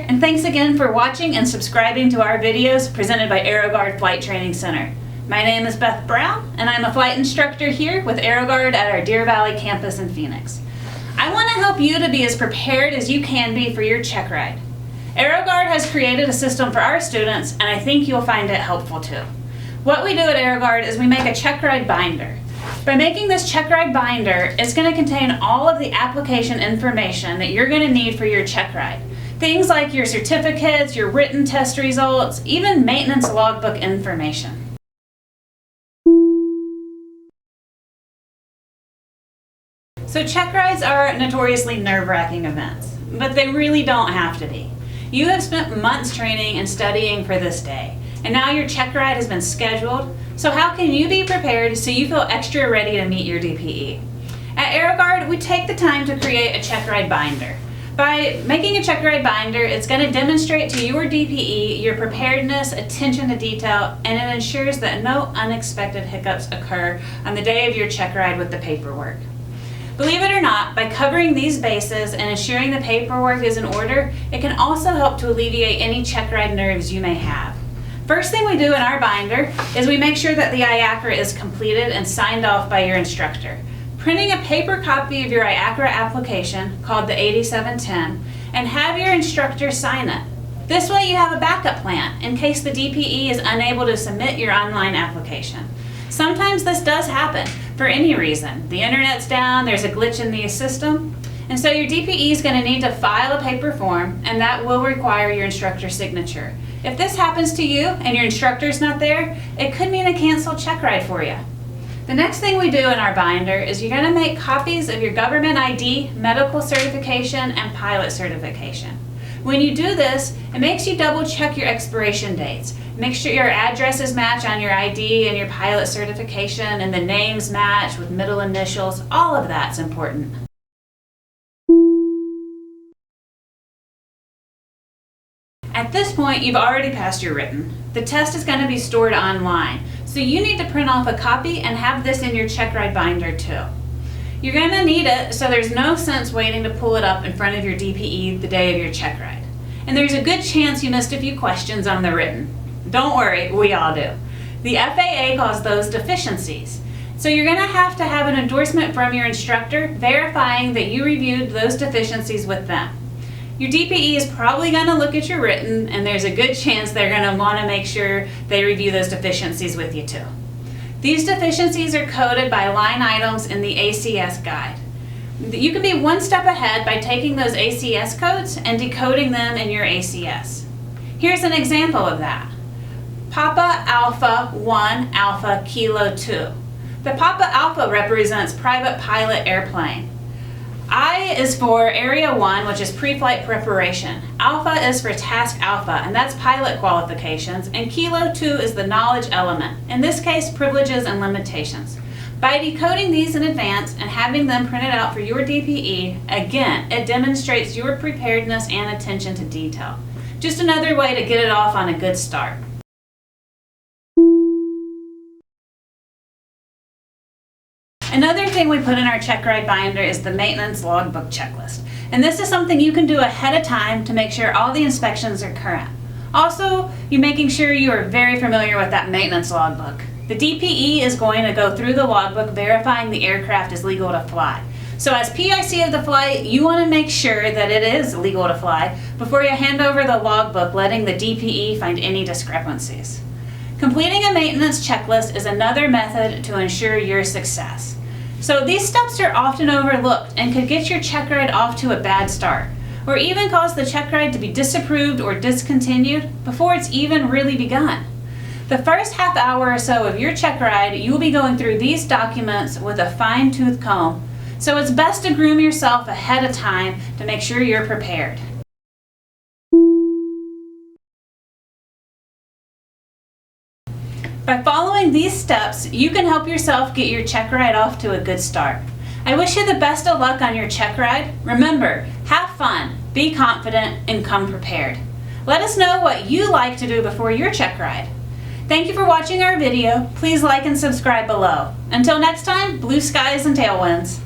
there, and thanks again for watching and subscribing to our videos presented by AeroGuard Flight Training Center. My name is Beth Brown, and I'm a flight instructor here with AeroGuard at our Deer Valley campus in Phoenix. I want to help you to be as prepared as you can be for your check ride. AeroGuard has created a system for our students, and I think you'll find it helpful too. What we do at AeroGuard is we make a check ride binder. By making this check ride binder, it's going to contain all of the application information that you're going to need for your check ride. Things like your certificates, your written test results, even maintenance logbook information. So check rides are notoriously nerve-wracking events, but they really don't have to be. You have spent months training and studying for this day, and now your check ride has been scheduled. So how can you be prepared so you feel extra ready to meet your DPE? At AeroGuard, we take the time to create a check ride binder. By making a check ride binder, it's going to demonstrate to your DPE your preparedness, attention to detail, and it ensures that no unexpected hiccups occur on the day of your check ride with the paperwork. Believe it or not, by covering these bases and ensuring the paperwork is in order, it can also help to alleviate any check ride nerves you may have. First thing we do in our binder is we make sure that the IACRA is completed and signed off by your instructor. Printing a paper copy of your IACRA application, called the 8710, and have your instructor sign it. This way you have a backup plan in case the DPE is unable to submit your online application. Sometimes this does happen for any reason. The internet's down, there's a glitch in the system, and so your DPE is going to need to file a paper form, and that will require your instructor's signature. If this happens to you and your instructor's not there, it could mean a canceled check ride for you. The next thing we do in our binder is you're going to make copies of your government ID, medical certification, and pilot certification. When you do this, it makes you double check your expiration dates. Make sure your addresses match on your ID and your pilot certification, and the names match with middle initials. All of that's important. At this point, you've already passed your written. The test is going to be stored online, so you need to print off a copy and have this in your check ride binder too. You're going to need it, so there's no sense waiting to pull it up in front of your DPE the day of your check ride. And there's a good chance you missed a few questions on the written. Don't worry, we all do. The FAA calls those deficiencies. So you're going to have an endorsement from your instructor verifying that you reviewed those deficiencies with them. Your DPE is probably going to look at your written, and there's a good chance they're going to want to make sure they review those deficiencies with you too. These deficiencies are coded by line items in the ACS guide. You can be one step ahead by taking those ACS codes and decoding them in your ACS. Here's an example of that. Papa Alpha 1 Alpha Kilo 2. The Papa Alpha represents private pilot airplane. I is for Area 1, which is pre-flight preparation. Alpha is for Task Alpha, and that's pilot qualifications. And Kilo 2 is the knowledge element, in this case, privileges and limitations. By decoding these in advance and having them printed out for your DPE, again, it demonstrates your preparedness and attention to detail. Just another way to get it off on a good start. Another thing we put in our check ride binder is the maintenance logbook checklist. And this is something you can do ahead of time to make sure all the inspections are current. Also, you're making sure you are very familiar with that maintenance logbook. The DPE is going to go through the logbook verifying the aircraft is legal to fly. So as PIC of the flight, you want to make sure that it is legal to fly before you hand over the logbook, letting the DPE find any discrepancies. Completing a maintenance checklist is another method to ensure your success. So these steps are often overlooked and could get your check ride off to a bad start, or even cause the check ride to be disapproved or discontinued before it's even really begun. The first half hour or so of your check ride, you will be going through these documents with a fine-tooth comb, so it's best to groom yourself ahead of time to make sure you're prepared. By following these steps, you can help yourself get your check ride off to a good start. I wish you the best of luck on your check ride. Remember, have fun, be confident, and come prepared. Let us know what you like to do before your check ride. Thank you for watching our video. Please like and subscribe below. Until next time, blue skies and tailwinds.